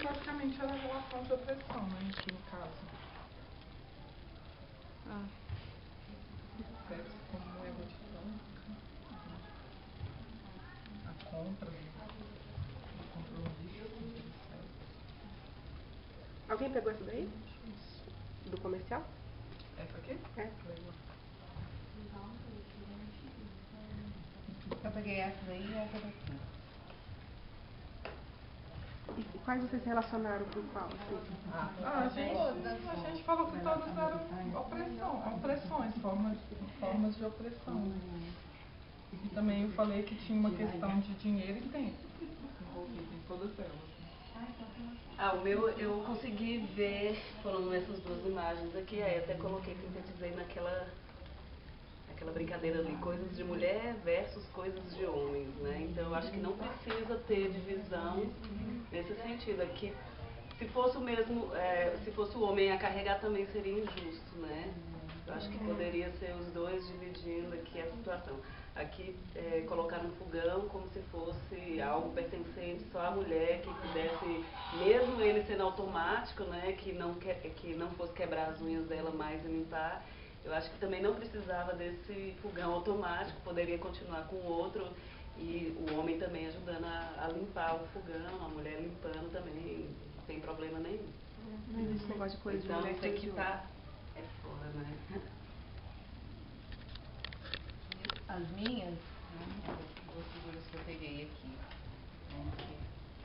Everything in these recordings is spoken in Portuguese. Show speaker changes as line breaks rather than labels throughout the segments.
praticamente era a relação de opressão, né, nesse caso. Sexo como erotização, a compra, o compromisso.
Alguém pegou essa daí? Do comercial?
Essa aqui?
É.
Eu peguei essa daí e essa daqui.
E quais vocês relacionaram com qual? Assim?
A gente falou que todas eram opressões, formas de opressão. Né? E também eu falei que tinha uma questão de dinheiro e tempo envolvido em todas elas.
O meu eu consegui ver, foram essas duas imagens aqui, aí até coloquei, sintetizei naquela brincadeira ali, coisas de mulher versus coisas de homens, né? Então eu acho que não precisa ter divisão nesse sentido, aqui se fosse o mesmo, se fosse o homem a carregar também seria injusto, né? Eu acho que poderia ser os dois dividindo aqui a situação. Aqui colocar no fogão como se fosse algo pertencente só à mulher, que pudesse, mesmo ele sendo automático, né, que não fosse quebrar as unhas dela mais e limpar. Eu acho que também não precisava desse fogão automático, poderia continuar com o outro e o homem também ajudando a limpar o fogão, a mulher limpando também, não tem problema nenhum.
Não existe esse negócio de coisa de mulher.
Então isso aqui tá fora, né?
As minhas, né, as duas figuras que eu peguei aqui, né,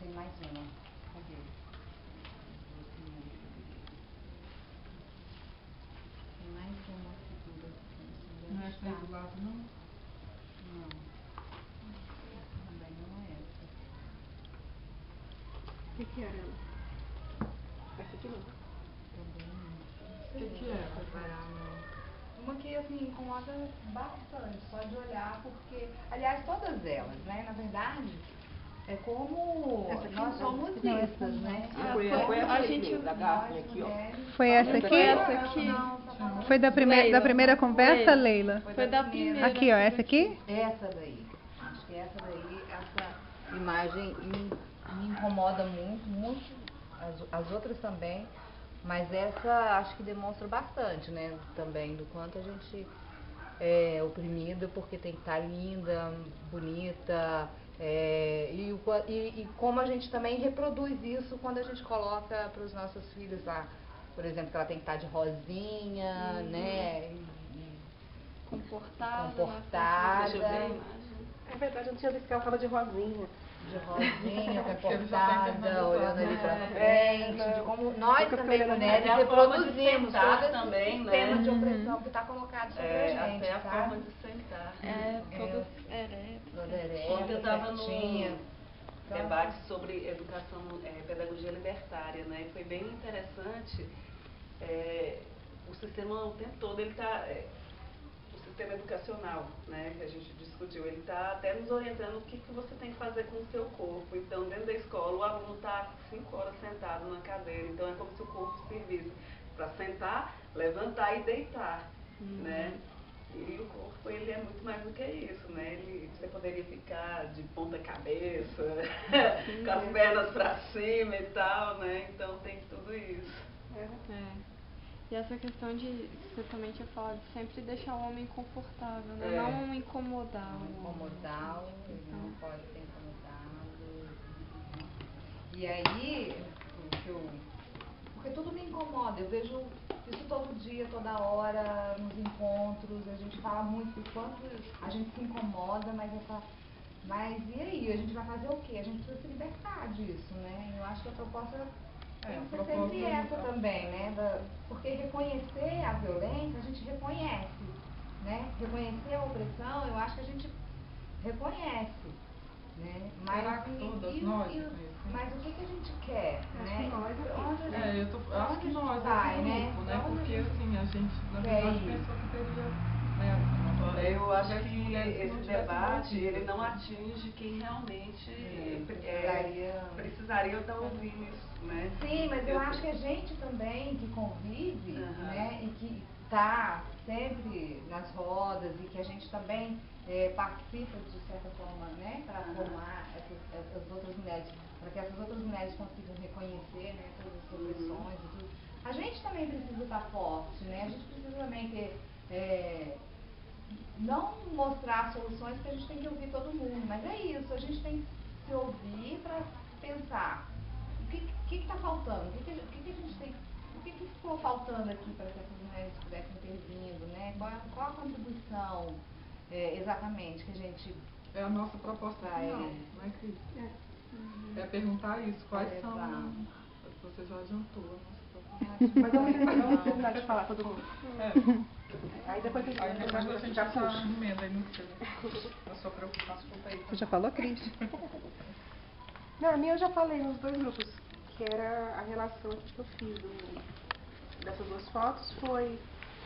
tem mais uma, cadê? As duas primeiras que eu peguei. Tem mais uma figura aqui,
Não é essa aí do lado, não?
Não, também não é essa.
O que era ela? Essa aqui não.
Também não.
O que é?
Comparar, não. Uma que, assim, incomoda bastante, só de olhar, porque, aliás, todas elas, né, na verdade, é como nós somos vistas, né?
Foi a gente da Daphne aqui, ó.
Foi essa aqui?
Essa aqui.
Foi da primeira conversa, Leila?
Foi da primeira.
Aqui, ó, essa aqui?
Essa daí. Acho que essa daí, essa imagem me incomoda muito, muito. As outras também. Mas essa acho que demonstra bastante, né? Também do quanto a gente é oprimida porque tem que estar linda, bonita. E como a gente também reproduz isso quando a gente coloca para os nossos filhos lá. Por exemplo, que ela tem que estar de rosinha, né?
Comportada.
Deixa eu ver a imagem.
É verdade, eu não tinha visto que ela tava de rosinha.
De rosinha, comportada, olhando ali pra frente, de como nós também, mulheres, reproduzimos todo esse
também,
sistema
né?
de opressão que está colocado sobre a gente,
até a
tá?
forma de sentar.
Todas
Toda ereta,
Ontem eu estava
certinha.
num debate sobre educação, pedagogia libertária, né? E foi bem interessante, o sistema o tempo todo, ele está... o sistema educacional, né, que a gente discutiu, ele está até nos orientando o que você tem que fazer com o seu corpo. Então, dentro da escola, o aluno está 5 horas sentado na cadeira, então é como se o corpo servisse para sentar, levantar e deitar, né? E o corpo, ele é muito mais do que isso, né? Você poderia ficar de ponta cabeça, com as pernas para cima e tal, né? Então, tem tudo isso.
E essa questão de, você também tinha falado, de sempre deixar o homem confortável, né? Não incomodar o homem.
Incomodar, ele não pode ser incomodado. E aí, porque tudo me incomoda, eu vejo isso todo dia, toda hora, nos encontros, a gente fala muito do quanto a gente se incomoda, mas e aí, a gente vai fazer o quê? A gente precisa se libertar disso, né? Eu acho que a proposta tem que ser sempre essa também, né? Porque reconhecer a violência, a gente reconhece, né? Reconhecer a opressão, eu acho que a gente reconhece, né? Mas
Será que todas nós reconhecemos?
Mas o que a gente quer, né?
Eu acho que nós,
vai,
esse grupo, né? Porque assim, a gente, na
quer
verdade,
ir.
pensou que teria, né, uma plateia
eu acho
tivesse
que
mulheres que não
esse
tivessem
debate,
envolvidas.
ele não atinge quem realmente
precisaria-
precisaria estar ouvindo isso, né?
Sim, mas eu acho que a gente também que convive,
Aham.
né, e que está sempre nas rodas e que a gente também participa de certa forma, né, para formar essas outras mulheres, para que essas outras mulheres consigam reconhecer, né, todas as opressões e tudo. A gente também precisa estar forte, né? A gente precisa também ter não mostrar soluções, porque a gente tem que ouvir todo mundo, mas é isso, a gente tem que se ouvir para pensar o que está faltando, o que a gente tem, o que ficou faltando aqui para que essas mulheres pudessem ter vindo, né? Qual a contribuição exatamente que a gente
É a nossa proposta
vai...
final, não é, Cris? É perguntar isso, quais
Vai
são...
levar.
Você já adiantou a nossa proposta.
Mas vamos terminar de falar todo mundo. Aí depois a gente
Aí depois a gente já
puxa.
emenda aí no seu, na sua preocupação.
Você já falou, Cris?
Não, a minha eu já falei nos dois grupos, que era a relação que eu fiz dessas duas fotos, foi...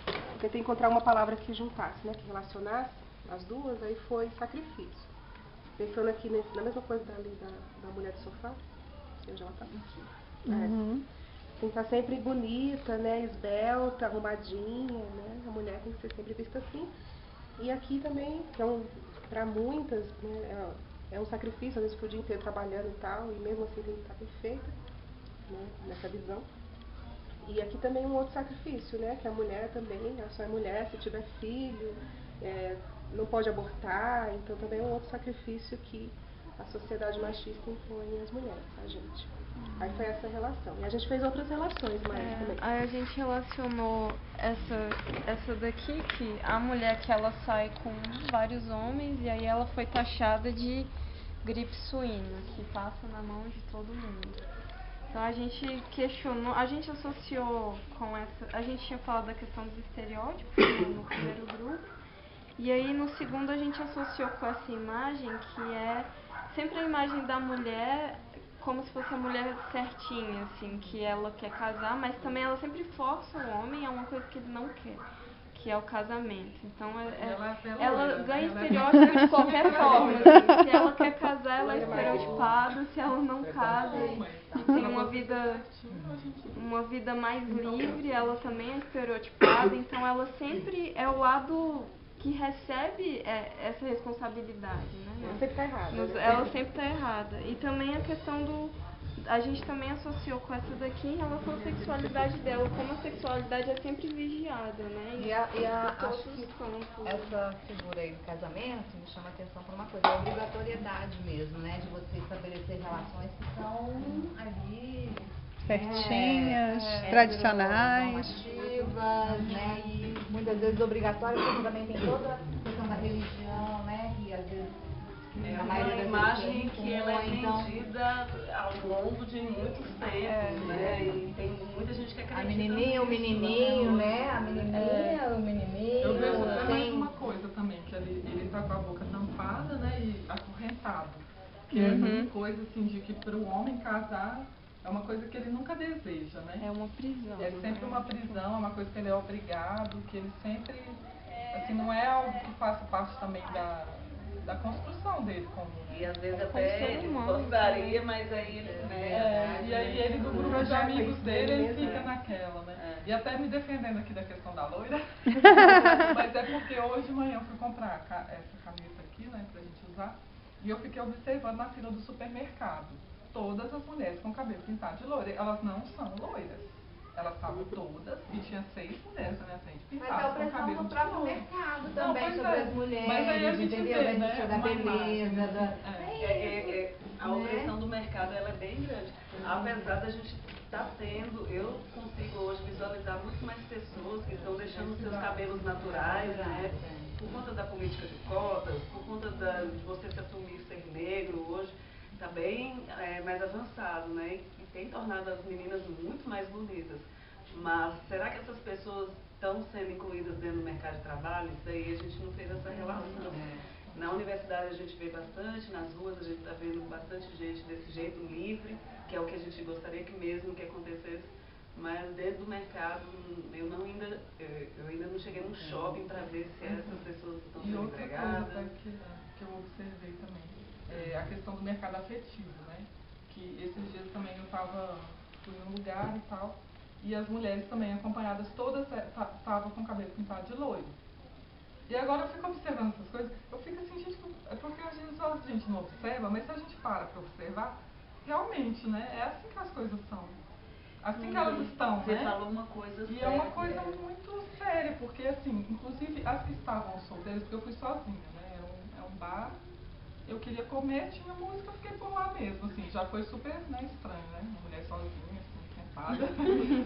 Eu tentei encontrar uma palavra que juntasse, né, que relacionasse as duas, aí foi sacrifício. Pensando aqui na mesma coisa da mulher do sofá, que hoje ela tá aqui.
Uhum.
Tem que estar sempre bonita, né, esbelta, arrumadinha, né, a mulher tem que ser sempre vista assim. E aqui também, que para muitas, né, é um sacrifício, às vezes fica o dia inteiro trabalhando e tal, e mesmo assim tem que estar perfeita, né, nessa visão. E aqui também um outro sacrifício, né, que a mulher também, ela só é mulher se tiver filho, não pode abortar, então também é um outro sacrifício que a sociedade machista impõe às mulheres, a gente. Aí foi essa relação. E a gente fez outras relações mais também.
Aí a gente relacionou essa daqui, que a mulher que ela sai com vários homens, e aí ela foi taxada de gripe suína, que passa na mão de todo mundo. Então a gente questionou, a gente associou com essa, a gente tinha falado da questão dos estereótipos no primeiro grupo, e aí no segundo a gente associou com essa imagem, que é sempre a imagem da mulher como se fosse a mulher certinha, assim, que ela quer casar, mas também ela sempre força o homem a uma coisa que ele não quer, que é o casamento. Então ela ganha estereótipo de qualquer forma. Assim, se ela quer casar, ela é estereotipada, se ela não casa e tem uma vida mais livre, ela também é estereotipada. Então ela sempre é o lado que recebe essa responsabilidade, né?
Ela sempre está errada.
Ela sempre está errada. E também a questão a gente também associou com essa daqui em relação à sexualidade dela, como a sexualidade é sempre vigiada, né?
Acho que essa figura aí do casamento me chama a atenção para uma coisa, a obrigatoriedade mesmo, né? De você estabelecer relações que são ali...
Certinhas, tradicionais.
Normativas, né? E muitas vezes obrigatórias, porque também tem toda a questão da religião, né? Que às vezes
É
a
uma
maioria das
imagem
vezes
que ela é
então,
vendida ao longo de muitos tempos, né? E tem muita gente que acredita
a menininha, o menininho, né? A menininha, o menininho.
Eu vejo até mais
tem...
uma coisa também, que ele tá com a boca tampada, né, e acorrentado. Que é uma coisa assim de que para o homem casar é uma coisa que ele nunca deseja, né?
É uma prisão.
É sempre uma prisão, é uma coisa que ele é obrigado, que ele sempre, assim, não é algo que faça parte também da construção dele como...
E às vezes
Como
até
ser
ele
humano,
gostaria, mas aí ele, né?
E aí ele do grupo de
projeto
amigos
isso
dele, ele
mesmo,
fica naquela, né?
É.
E até me defendendo aqui da questão da loira, mas é porque hoje de manhã eu fui comprar essa camisa aqui, né, pra gente usar, e eu fiquei observando na fila do supermercado. Todas as mulheres com cabelo pintado de loira, elas não são loiras. Elas estavam todas, e tinha 6 mulheres na minha frente
Mas
pintadas
é
com
opressão
cabelo
do
de
próprio
loira.
mercado
Não,
também
pois
sobre
é.
as mulheres,
Mas aí a gente
entendeu?
vê,
Da
né,
indústria da
uma
beleza,
imagem,
A opressão do mercado ela é bem grande. Apesar da gente estar tendo, eu consigo hoje visualizar muito mais pessoas que estão deixando seus cabelos naturais, né? Por conta da política de cotas, por conta de você se assumir ser negro hoje, está bem mais avançado, né? E tem tornado as meninas muito mais bonitas. Mas será que essas pessoas estão sendo incluídas dentro do mercado de trabalho? Isso aí a gente não fez essa relação. Na universidade a gente vê bastante, nas ruas a gente está vendo bastante gente desse jeito livre, que é o que a gente gostaria que mesmo que acontecesse, mas dentro do mercado eu ainda não cheguei num shopping para ver se essas pessoas estão
E
sendo
que eu observei também. É a questão do mercado afetivo, né? Que esses dias também fui num lugar e tal, e as mulheres também acompanhadas, todas estavam com o cabelo pintado de loiro. E agora eu fico observando essas coisas, eu fico assim, gente, é porque às vezes a gente não observa, mas se a gente para observar, realmente, né? É assim que as coisas são. Assim que elas estão,
Você
né?
falou uma coisa
E
séria.
é uma coisa muito séria, porque assim, inclusive as que estavam solteiras, porque eu fui sozinha, né? É um bar, eu queria comer, tinha música, eu fiquei por lá mesmo, assim, já foi super, né, estranho, né? Uma mulher sozinha, assim, sentada.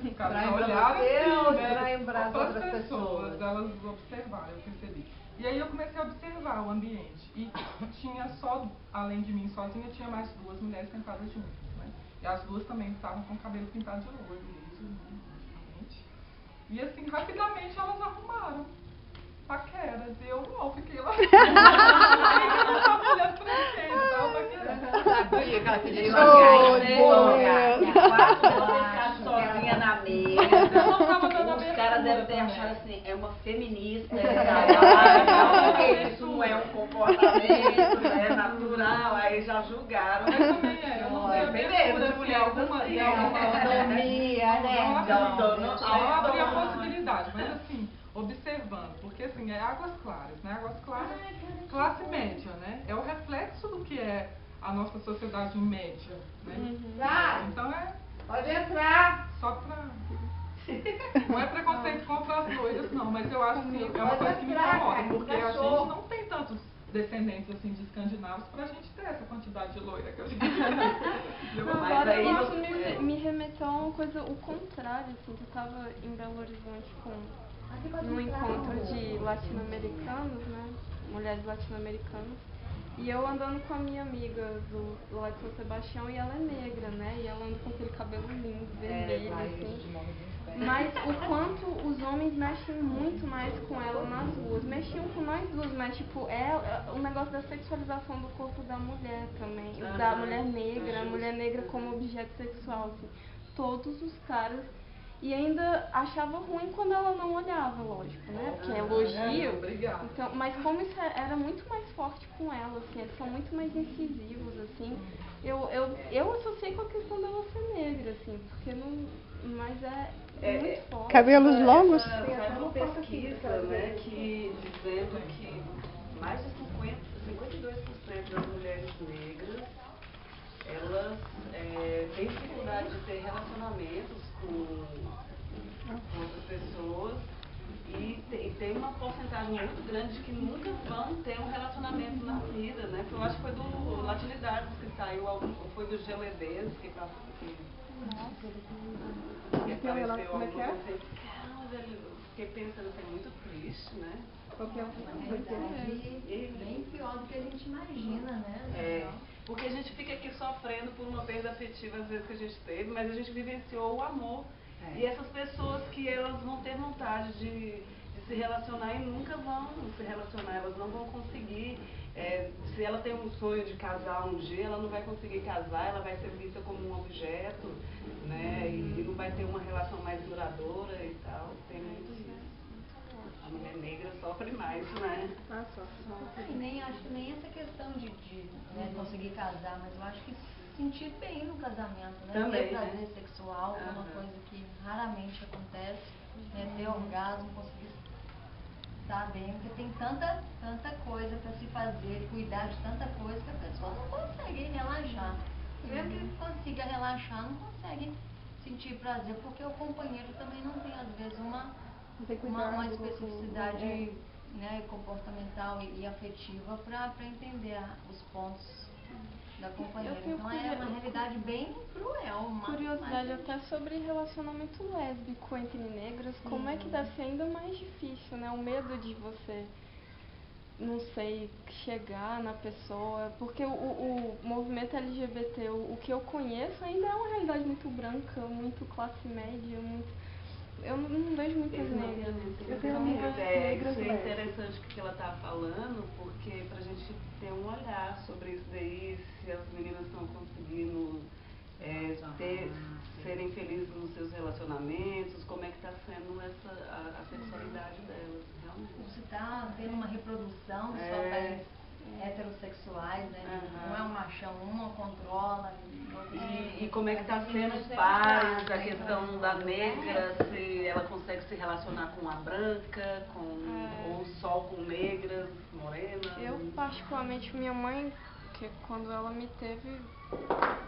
Os caras olharam assim, né?
Para as outras
Outras
pessoas.
elas observaram, eu percebi. E aí eu comecei a observar o ambiente. E tinha só, além de mim sozinha, tinha mais duas mulheres sentadas juntas, né? E as duas também estavam com o cabelo pintado de loiro, liso, né, praticamente. E assim, rapidamente elas arrumaram paqueras. E eu não, fiquei lá. Eu tava olhando pra frente, tava paquerando.
Sabia que ela queria
Oh,
jogar.
Quatro dela ficar sozinha na mesa.
Eu não tava dando
Os caras devem ter
abertura
achado
também.
assim, é uma feminista, isso não é um comportamento, né, natural, aí já julgaram.
Mas também eu não sei abertura,
de mulher
alguma
assim,
Autonomia, né?
Não abri a possibilidade, mas assim, observando, porque assim, é águas claras, né? Águas claras, classe média, né? É o reflexo do que é a nossa sociedade média, né? Então
Pode entrar.
só pra... Não é preconceito contra as loiras, não, mas eu acho que é uma coisa que me incomoda, porque a gente não tem tantos descendentes assim de escandinavos pra gente ter essa quantidade de loira que a gente tem.
Não,
Mas
agora
aí
isso me remeteu a uma coisa, o contrário, assim, que eu tava em Belo Horizonte num encontro de latino-americanos, né, mulheres latino-americanas, e eu andando com a minha amiga do lado de São Sebastião, e ela é negra, né, e ela anda com aquele cabelo lindo, vermelho, assim, mas o quanto os homens mexem muito mais com ela nas ruas, mexiam com nós duas, mas tipo, é o negócio da sexualização do corpo da mulher também, da mulher negra, a mulher negra como objeto sexual, assim, todos os caras, e ainda achava ruim quando ela não olhava, lógico, né, porque é elogio,
Obrigada.
então, mas como isso era muito mais forte com ela, assim, eles são muito mais incisivos, assim, eu associei com a questão dela ser negra, assim, porque não, mas é muito forte.
Cabelos longos?
Saiu uma pesquisa, né, que dizendo que mais de 52% das mulheres negras, elas têm dificuldade de ter relacionamentos com outras pessoas e tem uma porcentagem muito grande de que nunca vão ter um relacionamento na vida, né? Eu acho que foi do Latinidades que saiu, foi do GLBs que apareceu
Como é que é?
alguma coisa assim. Caramba, eu fiquei pensando assim, é muito triste, né?
Qualquer
Bem pior do que a gente imagina, né?
Porque a gente fica aqui sofrendo por uma perda afetiva às vezes que a gente teve, mas a gente vivenciou o amor. E essas pessoas que elas vão ter vontade de se relacionar e nunca vão se relacionar, elas não vão conseguir. Se ela tem um sonho de casar um dia, ela não vai conseguir casar, ela vai ser vista como um objeto, né? E não vai ter uma relação mais duradoura e tal. Tem muito isso. A mulher negra sofre mais, né?
Nem acho nem essa questão de né, conseguir casar, mas eu acho que se sentir bem no casamento, né?
Também,
ter prazer
né?
sexual, que é uma coisa que raramente acontece, né? Ter orgasmo, conseguir estar bem, porque tem tanta coisa para se fazer, cuidar de tanta coisa que a pessoa não consegue relaxar. Mesmo que consiga relaxar, não consegue sentir prazer, porque o companheiro também não tem, às vezes, uma especificidade né, comportamental e afetiva para entender os pontos da companheira. Então é uma realidade bem cruel.
Curiosidade até sobre relacionamento lésbico entre negras, como é que deve ser ainda mais difícil, né? O medo de você, não sei, chegar na pessoa, porque o movimento LGBT, o que eu conheço ainda é uma realidade muito branca, muito classe média, eu não vejo muitas negras.
Isso é interessante o que ela está falando, porque para a gente ter um olhar sobre isso daí, se as meninas estão conseguindo serem felizes nos seus relacionamentos, como é que está sendo a sexualidade delas, realmente.
Se está tendo uma reprodução que só vai
sexuais, né?
Aham.
Um é um machão, uma controla.
E como é que está sendo os pais, a questão da negra, se ela consegue se relacionar com a branca, ou só com negras, morenas?
Eu, particularmente, minha mãe, que quando ela me teve,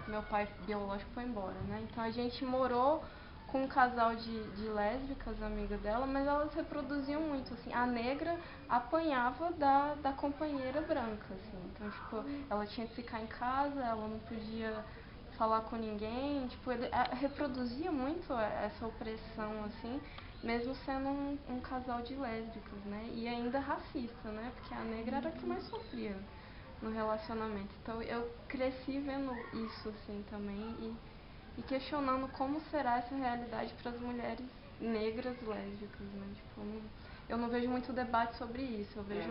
meu pai biológico foi embora, né? Então a gente morou com um casal de lésbicas, amiga dela, mas elas reproduziam muito, assim. A negra apanhava da companheira branca, assim. Então, tipo, ela tinha que ficar em casa, ela não podia falar com ninguém, tipo, ele reproduzia muito essa opressão, assim, mesmo sendo um casal de lésbicas, né? E ainda racista, né? Porque a negra era a que mais sofria no relacionamento. Então eu cresci vendo isso, assim, também, e questionando como será essa realidade para as mulheres negras lésbicas, né? Tipo, eu não vejo muito debate sobre isso, eu vejo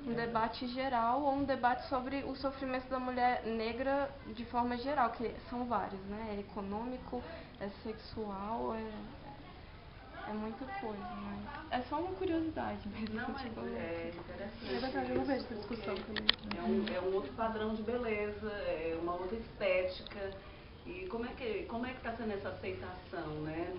um debate geral, ou um debate sobre o sofrimento da mulher negra de forma geral, que são vários, né? É econômico, é sexual, é muita coisa, mas é só uma curiosidade mesmo.
Não, mas
tipo,
é interessante.
É verdade, eu não vejo essa discussão também.
É um outro padrão de beleza, é uma outra estética. E como é que está sendo essa aceitação, né?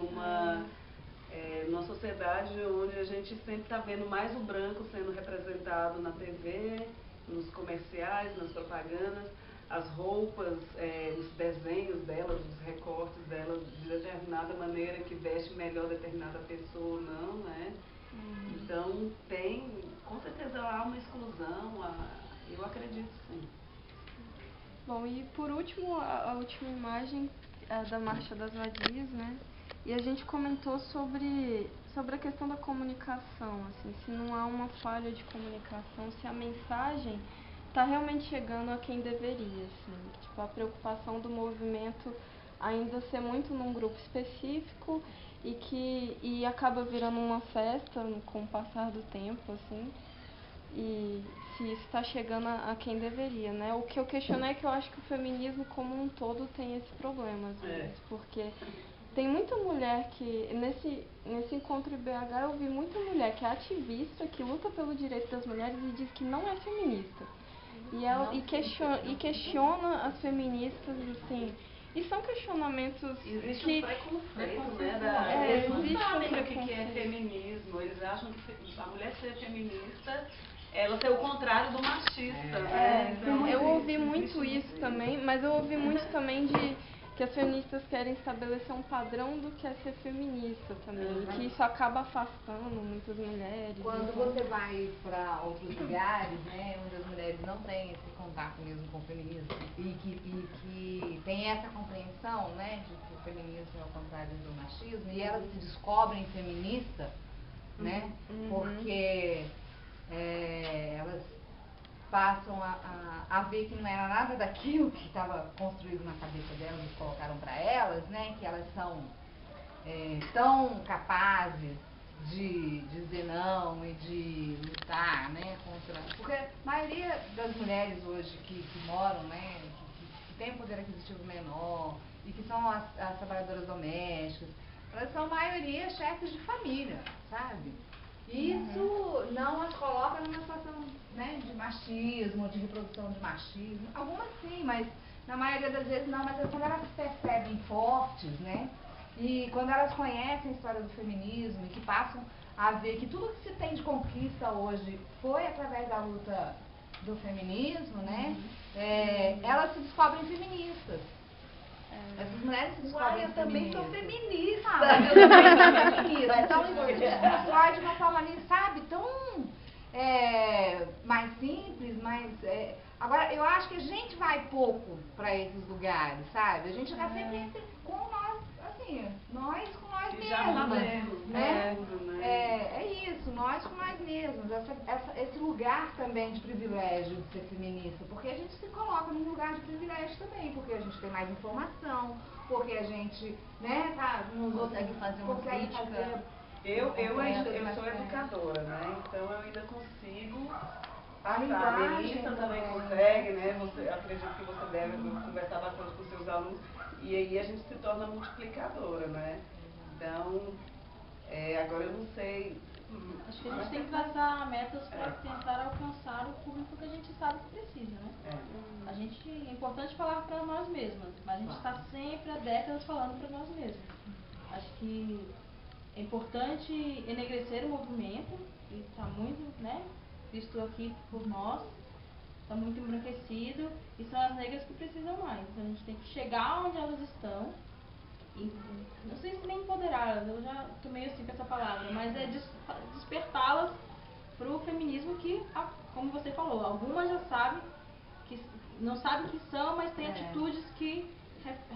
Numa sociedade onde a gente sempre está vendo mais o branco sendo representado na TV, nos comerciais, nas propagandas, as roupas, os desenhos delas, os recortes delas de determinada maneira que veste melhor determinada pessoa ou não, né? Então com certeza há uma exclusão, eu acredito sim.
Bom, e por último, a última imagem da Marcha das Vadias, né? E a gente comentou sobre a questão da comunicação, assim, se não há uma falha de comunicação, se a mensagem está realmente chegando a quem deveria, assim. Tipo, a preocupação do movimento ainda ser muito num grupo específico e acaba virando uma festa com o passar do tempo, assim. E se isso está chegando a quem deveria, né? O que eu questionei é que eu acho que o feminismo como um todo tem esse problema, às vezes, porque tem muita mulher que, nesse encontro em BH, eu vi muita mulher que é ativista, que luta pelo direito das mulheres e diz que não é feminista. E questiona as feministas, assim, e são questionamentos
Existe
que...
um preconceito, né? Eles não sabem o que é feminismo, eles acham que a mulher ser feminista, ela ser o contrário do machista, né? Então,
eu ouvi muito isso também, mas eu ouvi muito também que as feministas querem estabelecer um padrão do que é ser feminista também, e que isso acaba afastando muitas mulheres.
Quando você vai para outros lugares, né, onde as mulheres não têm esse contato mesmo com o feminismo e que tem essa compreensão, né, de que o feminismo é o contrário do machismo, e elas se descobrem feministas, né, porque elas passam a ver que não era nada daquilo que estava construído na cabeça delas e colocaram para elas, né, que elas são tão capazes de dizer não e de lutar, né, contra... Porque a maioria das mulheres hoje que moram, né, que tem poder aquisitivo menor e que são as trabalhadoras domésticas, elas são a maioria chefes de família, sabe? Isso não as coloca numa situação, né, de machismo, de reprodução de machismo. Algumas sim, mas na maioria das vezes não. Mas quando elas se percebem fortes, né, e quando elas conhecem a história do feminismo e que passam a ver que tudo que se tem de conquista hoje foi através da luta do feminismo, né, elas se descobrem feministas. Essas mulheres se descobrem
eu também sou feminista.
Eu também sou feminista. Então isso se constrói de uma forma ali, sabe, tão mais simples, mais... Agora, eu acho que a gente vai pouco para esses lugares, sabe? A gente está sempre com nós, assim, nós com nós mesmos.
Já sabemos,
né? É isso, nós com nós mesmos. Esse lugar também de privilégio de ser feminista, porque a gente se coloca num lugar de privilégio também, porque a gente tem mais informação, porque a gente, né,
consegue fazer uma crítica.
Eu sou educadora, né? Então eu ainda consigo passar. A Melissa também consegue, né? Acredito que você deve conversar bastante com seus alunos. E aí a gente se torna multiplicadora, né? Então, agora eu não sei.
Acho que a gente tem que traçar metas para tentar alcançar o público porque a gente sabe que precisa, né? É importante falar para nós mesmas, mas a gente está sempre há décadas falando para nós mesmas. Acho que é importante enegrecer o movimento, que está muito, né, visto aqui por nós, está muito embranquecido, e são as negras que precisam mais. Então a gente tem que chegar onde elas estão, e não sei se nem empoderá-las, eu já estou meio assim com essa palavra, mas é despertá-las para o feminismo que, como você falou, algumas já sabem, que não sabem que são, mas têm atitudes que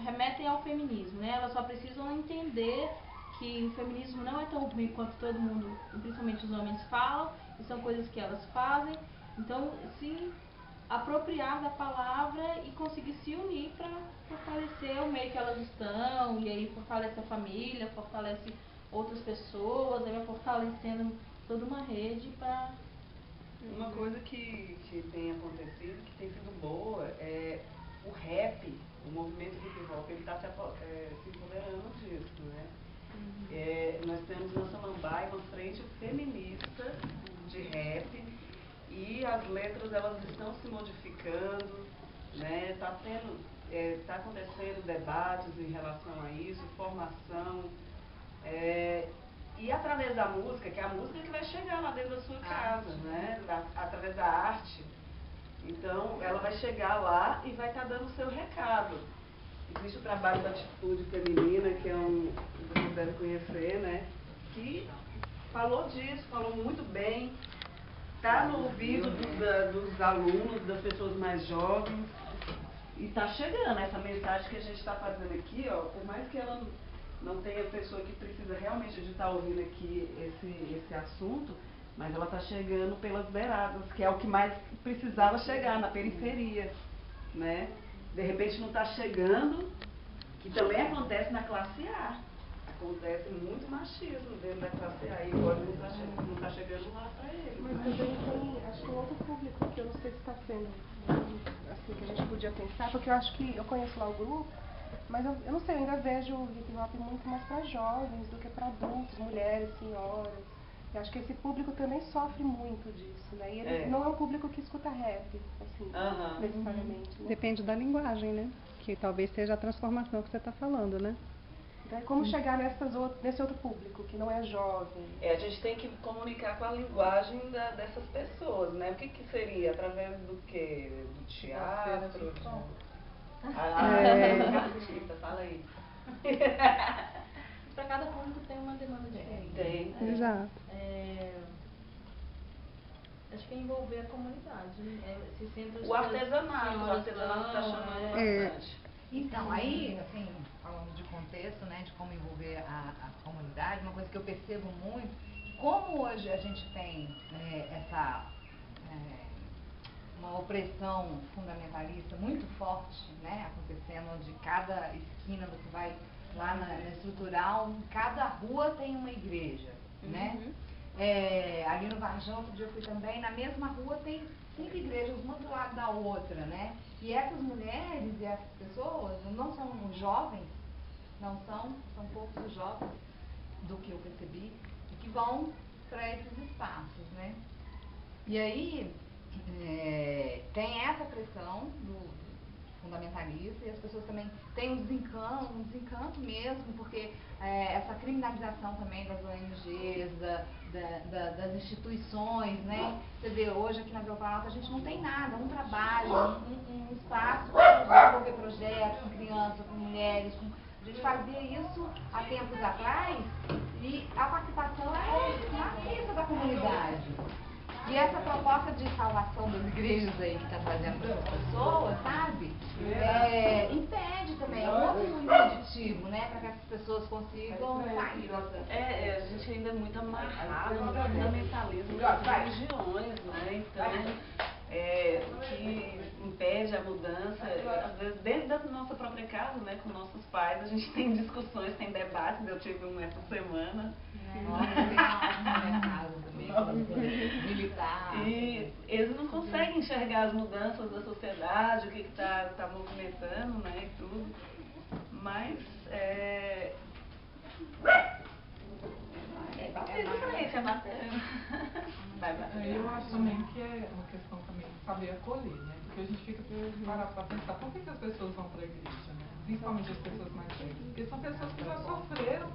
remetem ao feminismo, né? Elas só precisam entender que o feminismo não é tão ruim quanto todo mundo, principalmente os homens, falam, e são coisas que elas fazem. Então, se apropriar da palavra e conseguir se unir para fortalecer o meio que elas estão, e aí fortalece a família, fortalece outras pessoas, aí vai fortalecendo toda uma rede para...
Uma coisa que tem acontecido, que tem sido boa, é o rap, o movimento hip hop, ele está se empoderando disso, né? Nós temos na Samambaia uma frente feminista de rap, e as letras elas estão se modificando, né? Tá acontecendo debates em relação a isso, formação, e através da música, que é a música que vai chegar lá dentro da sua casa, né? Através da arte. Então, ela vai chegar lá e vai estar dando o seu recado. Existe o trabalho da Atitude Feminina, que é vocês devem conhecer, né? Que falou disso, falou muito bem. Está no ouvido dos alunos, das pessoas mais jovens. E está chegando essa mensagem que a gente está fazendo aqui, ó, por mais que ela não tenha pessoa que precisa realmente de estar ouvindo aqui esse assunto, mas ela está chegando pelas beiradas, que é o que mais precisava chegar, na periferia, né? De repente não está chegando, que também acontece na classe A. Acontece muito machismo dentro da classe A, e agora não está chegando lá para ele.
Mas também tem, acho que um outro público que eu não sei se está sendo assim, que a gente podia pensar, porque eu acho que eu conheço lá o grupo, mas eu não sei, eu ainda vejo o hip hop muito mais para jovens do que para adultos, mulheres, senhoras. Eu acho que esse público também sofre muito disso, né? E ele não é um público que escuta rap, assim, necessariamente. Né?
Depende da linguagem, né? Que talvez seja a transformação que você está falando, né?
Então, como chegar nesse outro público, que não é jovem?
A gente tem que comunicar com a linguagem dessas pessoas, né? O que seria? Através do quê? Do teatro? Artista, fala aí.
Para cada público tem uma demanda diferente.
Tem.
Exato.
Acho que é envolver a comunidade.
O artesanato está chamando bastante.
Então, aí, assim, falando de contexto, né, de como envolver a comunidade, uma coisa que eu percebo muito, como hoje a gente tem uma opressão fundamentalista muito forte, né, acontecendo onde cada esquina você vai lá na estrutural, cada rua tem uma igreja, né? Ali no Varjão, outro dia eu fui também, na mesma rua tem 5 igrejas, uma do lado da outra, né? E essas mulheres e essas pessoas não são jovens, são poucos os jovens, do que eu percebi, que vão para esses espaços, né? E aí tem essa pressão do fundamentalista, e as pessoas também têm um desencanto mesmo, porque essa criminalização também das ONGs, das instituições, né? Você vê, hoje aqui na Vila Planalto a gente não tem nada, um trabalho, um espaço para desenvolver projetos com crianças, com mulheres, a gente fazia isso há tempos atrás, e a participação era maciça da comunidade. E essa proposta de salvação das igrejas aí que está trazendo para as pessoas, sabe? Impede também, é outro impeditivo, né? Para que essas pessoas consigam sair dessa...
A gente ainda é muito amarrado no fundamentalismo das religiões, né? Então, o que impede a mudança, às vezes dentro da nossa própria casa, né? Com nossos pais, a gente tem discussões, tem debates, eu tive um essa semana.
Militar.
E eles não conseguem enxergar as mudanças da sociedade, o que está movimentando, né, e tudo. Mas
É bacana.
Eu acho também que é uma questão também de saber acolher, né? Porque a gente fica parado para pensar por que as pessoas vão para a igreja, né? Principalmente as pessoas mais velhas. Porque são pessoas que já sofreram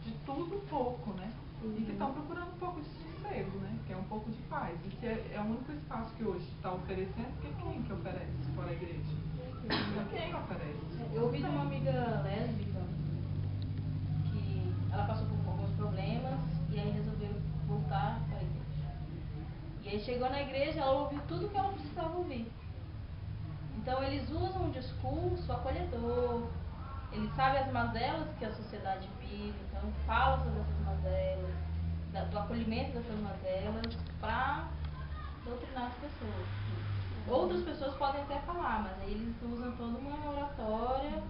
de tudo um pouco, né? E que estão procurando um pouco de sossego, né? Que é um pouco de paz. E que é o único espaço que hoje está oferecendo, porque quem que oferece fora a igreja? Quem oferece?
Eu ouvi de uma amiga lésbica que ela passou por alguns problemas e aí resolveu voltar para a igreja. E aí chegou na igreja, ela ouviu tudo que ela precisava ouvir. Então eles usam um discurso acolhedor, eles sabem as mazelas que a sociedade vive, então fala sobre essas mazelas, do acolhimento dessas mazelas para doutrinar as pessoas. Outras pessoas podem até falar, mas aí eles usam toda uma oratória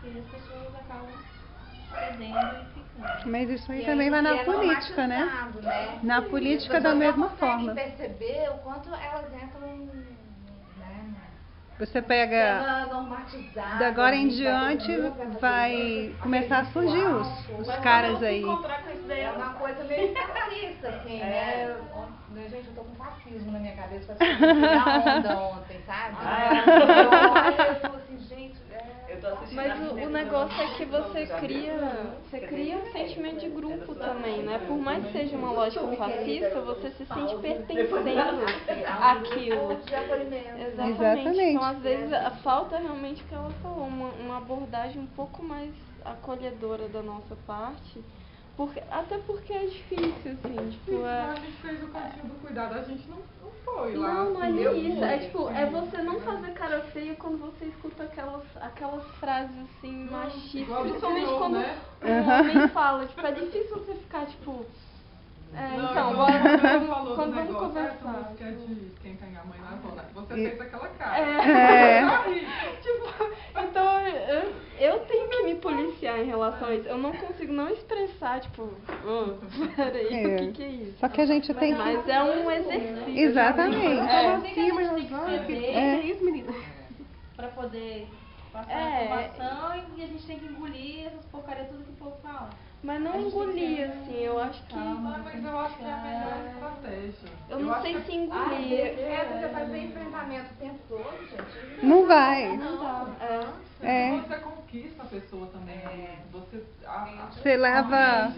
que as pessoas acabam cedendo e ficando.
Mas isso aí também vai na política, né? Na política da mesma forma.
Perceber o quanto elas entram, né?
Você pega, da agora em diante, vai começar a surgir os caras aí.
É uma coisa meio terrorista, assim, né? Gente, eu tô com fascismo na minha cabeça, parece que eu fui na onda ontem, sabe? Eu olho e falo assim, gente...
Eu tô assistindo
Mas
a
o negócio é que você cria um sentimento de grupo também, né? Por mais que seja uma lógica fascista, você se sente pertencendo àquilo. Exatamente. Então, às vezes, falta realmente o que ela falou, uma abordagem um pouco mais acolhedora da nossa parte. Até porque é difícil, assim, tipo,
A gente fez o cantinho do cuidado, a gente não foi lá.
Não é nem isso. É tipo, é você não fazer cara feia quando você escuta aquelas frases assim, machistas. Principalmente quando um homem fala. Tipo, é difícil você ficar, tipo. Então, quando vamos conversar.
Que é de quem tem a mãe na zona. Você fez aquela cara.
Tipo, então eu tenho que me policiar em relação a isso. Eu não consigo não expressar, tipo, peraí, o que é isso?
Só que a gente tem que...
Mas é um exercício.
Exatamente.
É isso, menina. Pra poder passar a informação e a gente tem que engolir essas porcarias tudo que o povo fala.
Mas não engolir, assim, eu acho que...
Mas eu acho que é a melhor estratégia.
Eu não sei se engolir.
Você fazer enfrentamento o tempo todo, gente.
Não vai.
Não dá.
Você conquista a pessoa também.
Você leva...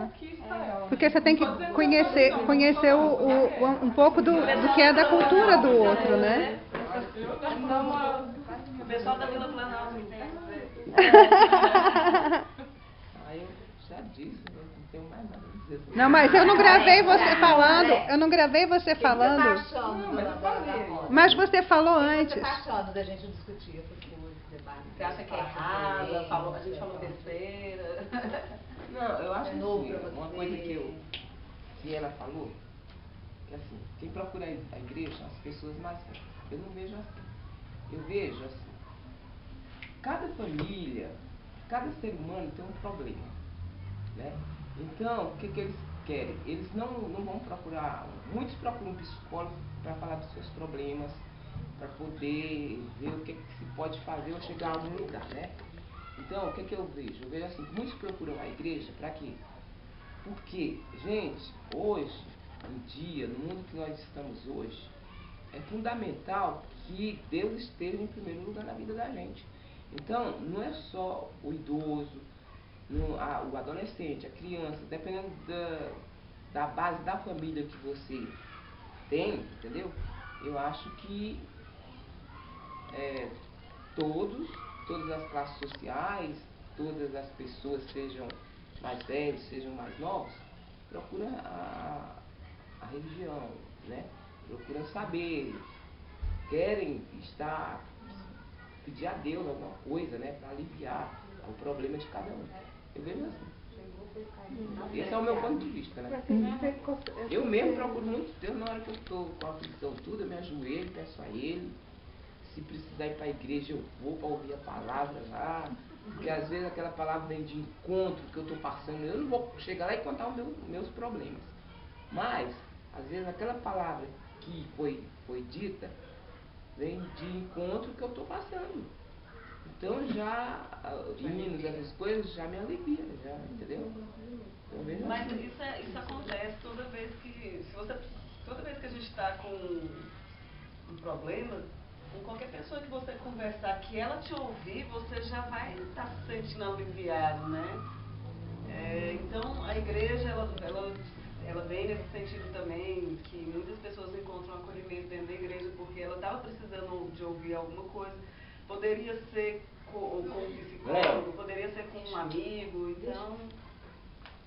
Conquista ela.
Porque você tem que conhecer um pouco do que é da cultura do outro, né?
O pessoal da Vila Planalto não tem.
Eu já disse, não tenho mais nada a dizer.
Não, mas eu não gravei você falando. Eu não gravei você falando. Mas você falou antes.
O que você está achando da gente discutir essas coisas, debates?
Você acha que é errado? A gente falou besteira.
Não, eu acho assim, uma coisa que ela falou, que assim, quem procura a igreja são as pessoas mais velhas. Eu não vejo assim. Eu vejo assim, cada família, cada ser humano tem um problema, né? Então, o que eles querem? Eles não vão procurar, muitos procuram um psicólogo para falar dos seus problemas, para poder ver o que se pode fazer ou chegar a algum lugar, né? Então, o que eu vejo? Eu vejo assim, muitos procuram a igreja para quê? Porque, gente, hoje em dia, no mundo que nós estamos hoje, é fundamental que Deus esteja em primeiro lugar na vida da gente. Então, não é só o idoso, o adolescente, a criança, dependendo da base da família que você tem, entendeu? Eu acho que todas as classes sociais, todas as pessoas, sejam mais velhos, sejam mais novos, procuram a religião, né? Procuram saber, querem pedir a Deus alguma coisa, né? Para aliviar o problema de cada um. Eu vejo assim. Esse é o meu ponto de vista, né? Eu mesmo procuro muito Deus na hora que eu estou com a aflição tudo, eu me ajoelho, peço a Ele. Se precisar ir para a igreja, eu vou para ouvir a palavra lá. Porque às vezes aquela palavra vem de encontro que eu estou passando, eu não vou chegar lá e contar os meus problemas. Mas, às vezes aquela palavra que foi dita, vem de encontro que eu estou passando. Então já, hinos, essas coisas, já me alivia, já, entendeu? Eu vejo
Mas
assim.
isso acontece toda vez que, toda vez que a gente está com um problema, com qualquer pessoa que você conversar, que ela te ouvir, você já vai estar se sentindo aliviado, né? Então a igreja, ela vem nesse sentido também, que muitas pessoas encontram acolhimento dentro da igreja porque ela estava precisando de ouvir alguma coisa. Poderia ser com um psicólogo, poderia ser com um amigo, então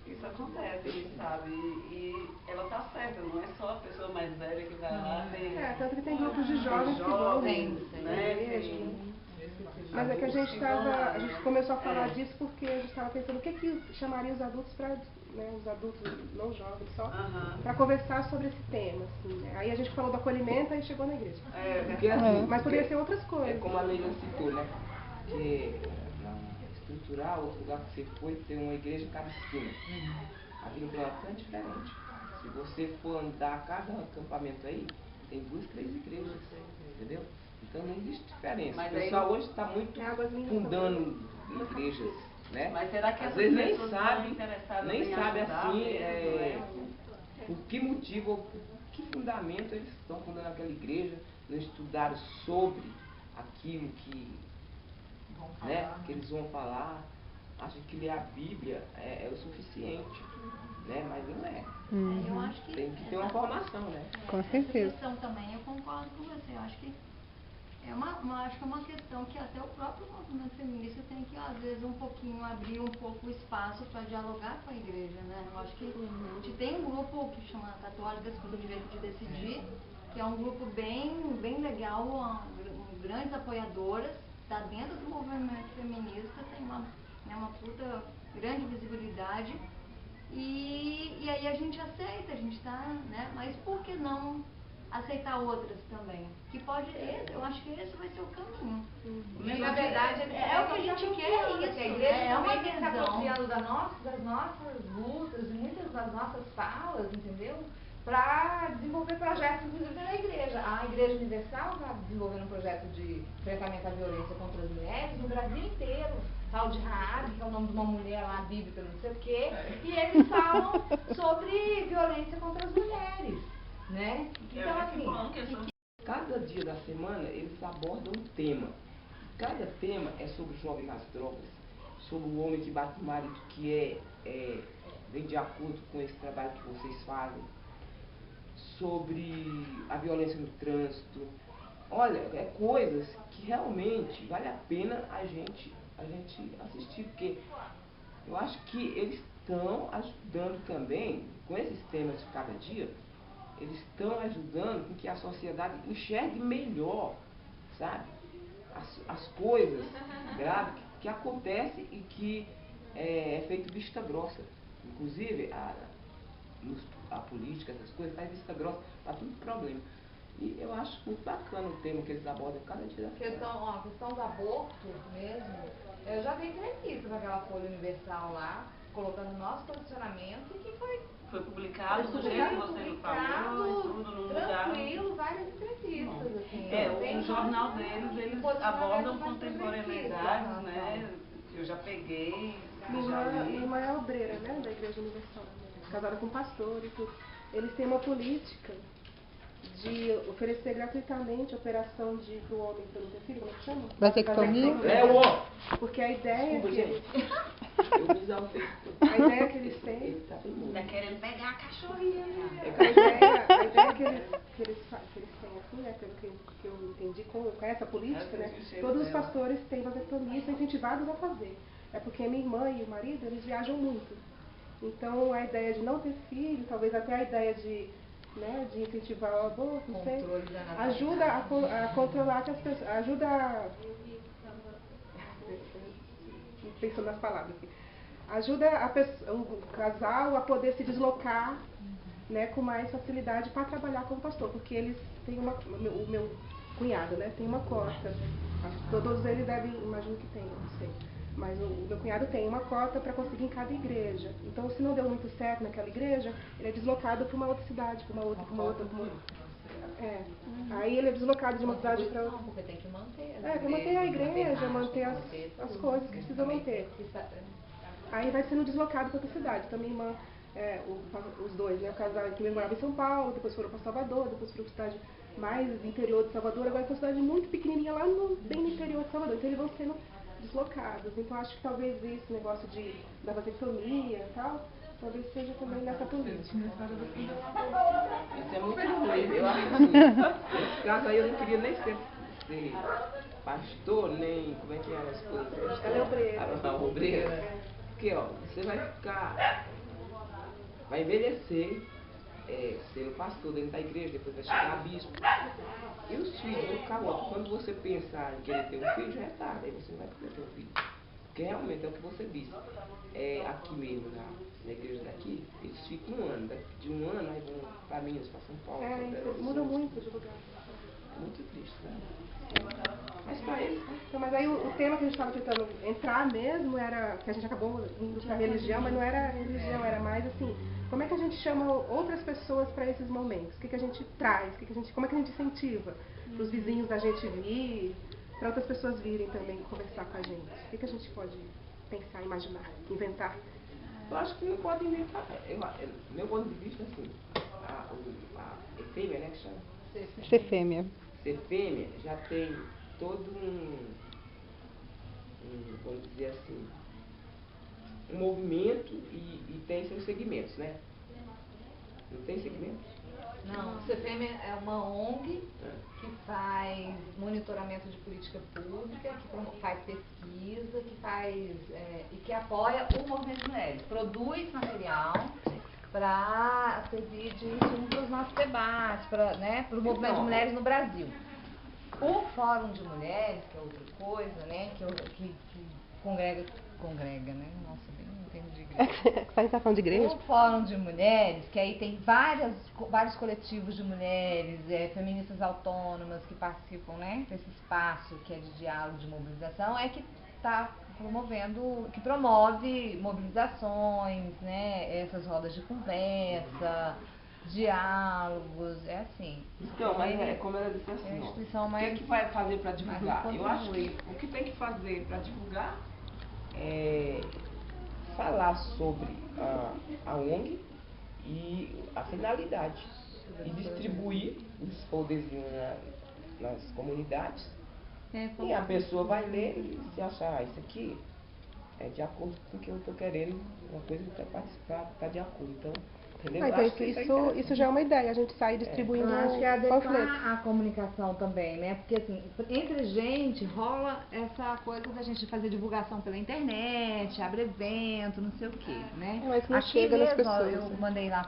isso acontece, a gente sabe. E ela está certa, não é só a pessoa mais velha que vai lá.
Tanto que tem grupos de jovens que vão na igreja. Mas é que a gente começou a falar disso porque a gente estava pensando o que chamaria os adultos para, né, os adultos não jovens só, para conversar sobre esse tema, assim, né? Aí a gente falou do acolhimento e chegou na igreja.
Porque, assim,
mas poderia ser outras coisas.
É como a Leila citou, né? Que na estrutural, outro lugar que você foi, tem uma igreja em cada esquina. A vida do é diferente. Se você for andar cada acampamento aí, tem 2, 3 igrejas, entendeu? Então não existe diferença.
Mas
o pessoal hoje está muito fundando igrejas, né?
Mas será que
às
essas
vezes nem
pessoas
sabe
ajudar
assim
mesmo,
por que motivo, por que fundamento eles estão fundando aquela igreja, não estudaram sobre aquilo que, né, que eles vão falar. Acham que ler a Bíblia é o suficiente, né? Mas não é.
Eu acho que
tem que ter uma formação, né?
Com certeza.
Essa questão também, eu concordo com você. Eu acho que é uma questão que até o próprio movimento feminista tem que, às vezes, um pouquinho abrir um pouco o espaço para dialogar com a igreja, né? Eu acho que a gente tem um grupo que chama Católicas pelo Direito de Decidir, que é um grupo bem legal, grandes apoiadoras, está dentro do movimento feminista, tem uma puta grande visibilidade. E aí a gente aceita, a gente está, né? Mas por que não aceitar outras também? Que pode, eu acho que esse vai ser o caminho.
Na verdade,
é o que a gente quer, isso.
A igreja
é uma
também tem se
visão.
apropriando das nossas lutas, de muitas das nossas falas, entendeu? Para desenvolver projetos, inclusive na igreja. A Igreja Universal está desenvolvendo um projeto de enfrentamento à violência contra as mulheres no Brasil inteiro. Tal de Raab, que é o nome de uma mulher lá bíblica, não sei o quê, e eles falam sobre violência contra as mulheres, né? Então, assim,
cada dia da semana eles abordam um tema. Cada tema é sobre o jovem nas drogas, sobre o homem que bate no marido, que vem de acordo com esse trabalho que vocês fazem, sobre a violência no trânsito. Olha, coisas que realmente vale a pena a gente assistir, porque eu acho que eles estão ajudando também, com esses temas de cada dia, eles estão ajudando com que a sociedade enxergue melhor, sabe? As coisas graves que acontecem e que é feito vista grossa. Inclusive, a política, essas coisas, faz vista grossa para todo problema. E eu acho muito bacana o tema que eles abordam cada dia da semana.
A questão do aborto mesmo, eu já vi entrevista naquela Folha Universal lá, colocando nosso posicionamento e que foi
publicado do jeito que você falou, tudo no lugar.
Tranquilo, várias entrevistas, assim.
O jornal deles, eles abordam contemporaneidades, né? Eu já peguei.
Minha irmã é obreira, né, da Igreja Universal, casada com pastor e tudo. Eles têm uma política de oferecer gratuitamente operação pro homem que não tem filho, como é que chama?
Vasectomia?
Porque a ideia
Desculpa,
que
gente.
a ideia que eles têm,
Tá querendo pegar a cachorrinha.
a ideia que eles têm assim, né, pelo que eu entendi com essa política, né, todos os pastores têm vasectomia e são incentivados a fazer. É porque minha irmã e o marido, eles viajam muito. Então a ideia de não ter filho, talvez até a ideia de incentivar o aborto, não sei, ajuda a controlar que as pessoas, pensando nas palavras aqui, ajuda o casal a poder se deslocar, né, com mais facilidade para trabalhar como pastor, porque eles têm o meu cunhado, né, tem uma cota, acho que todos eles devem, imagino que tenham, não sei. Mas o meu cunhado tem uma cota para conseguir em cada igreja. Então, se não deu muito certo naquela igreja, ele é deslocado para uma outra cidade, para uma outra. Aí ele é deslocado de uma cidade para outra.
Porque tem que manter.
Para manter a igreja, manter as coisas que precisa manter. Aí vai sendo deslocado para outra cidade. Então minha irmã, os dois, né? O casal primeiro morava em São Paulo, depois foram para Salvador, depois foram para cidade mais interior de Salvador, agora é uma cidade muito pequenininha lá bem no interior de Salvador. Então eles vão sendo deslocados. Então acho que talvez esse negócio da vasectomia e tal, talvez seja também nessa política.
Isso é muito ruim. Eu acho assim, nesse caso aí eu não queria nem ser pastor, nem como é que é as coisas.
Ela é obreira.
A obreira. Porque, ó, você vai envelhecer sendo pastor dentro da igreja, depois vai chegar bispo. E os filhos vão ficar loucos. Quando você pensar em querer ter um filho, já é tarde, aí você não vai poder ter um filho. Porque realmente é o que você disse. Aqui mesmo, na igreja daqui, eles ficam um ano. De um ano, aí vão para Minas, para São Paulo.
Muda muito de lugar.
Muito triste, né? Mas para eles.
Então, mas aí o tema que a gente estava tentando entrar mesmo era, que a gente acabou indo para religião, mas não era religião, era mais assim, como é que a gente chama outras pessoas para esses momentos? O que a gente traz? Como é que a gente incentiva para os vizinhos da gente vir, para outras pessoas virem também conversar com a gente? O que a gente pode pensar, imaginar, inventar?
Eu acho que não pode inventar. Meu ponto de vista, assim, a efêmea, né, que chama?
Ser fêmea.
Ser fêmea já tem todo vamos dizer assim, um movimento e tem seus segmentos, né? Não tem segmentos?
Não, CFM é uma ONG que faz monitoramento de política pública, que faz pesquisa, que faz e que apoia o movimento de mulheres. Produz material para servir de insumo para os nossos debates, para o movimento de mulheres no Brasil. O Fórum de Mulheres, que é outra coisa, né, que congrega, né? Nossa, bem não entendo de igreja.
Você está falando de igreja?
O Fórum de Mulheres, que aí tem vários coletivos de mulheres, feministas autônomas que participam, né, desse espaço que é de diálogo, de mobilização, que está que promove mobilizações, né, essas rodas de conversa, diálogos, assim.
Então, mas como ela disse assim, o que vai fazer para divulgar? Eu acho que o que tem que fazer para divulgar é falar sobre a ONG e a finalidade e distribuir os folderzinhos nas comunidades. E a pessoa vai ler e se achar, isso aqui é de acordo com o que eu estou querendo, uma coisa que está participar, está de acordo. Então,
então isso já é uma ideia, a gente sai distribuindo
eu acho que é
panfletos.
adequar a comunicação também, né? Porque assim, entre gente rola essa coisa da gente fazer divulgação pela internet, abre evento, não sei o quê, né?
Mas não
aqui
chega
mesmo,
nas pessoas.
Eu mandei lá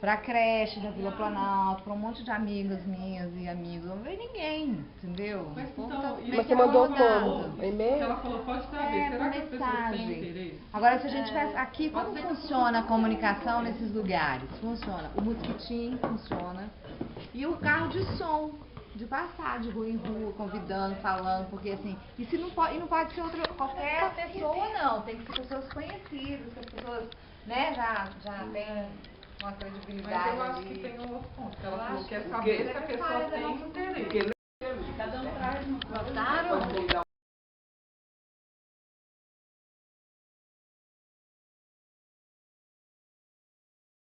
pra creche da Vila Planalto, pra um monte de amigas minhas e amigos, não veio ninguém, entendeu?
Mas, então,
mas você mandou como? E-mail?
Ela falou, pode saber, será que as pessoas têm interesse?
Agora, se a gente tivesse aqui, como funciona a comunicação nesses lugares? Funciona. O mosquitinho funciona. E o carro de som, de passar de rua em rua, convidando, falando, porque assim, e não pode ser qualquer pessoa, não. Tem que ser pessoas conhecidas, que as pessoas, né, já têm uma credibilidade.
Mas eu acho que tem um outro ponto. Ela falou que quer saber se a pessoa tem interesse.
Cada um traz um
Gostaram?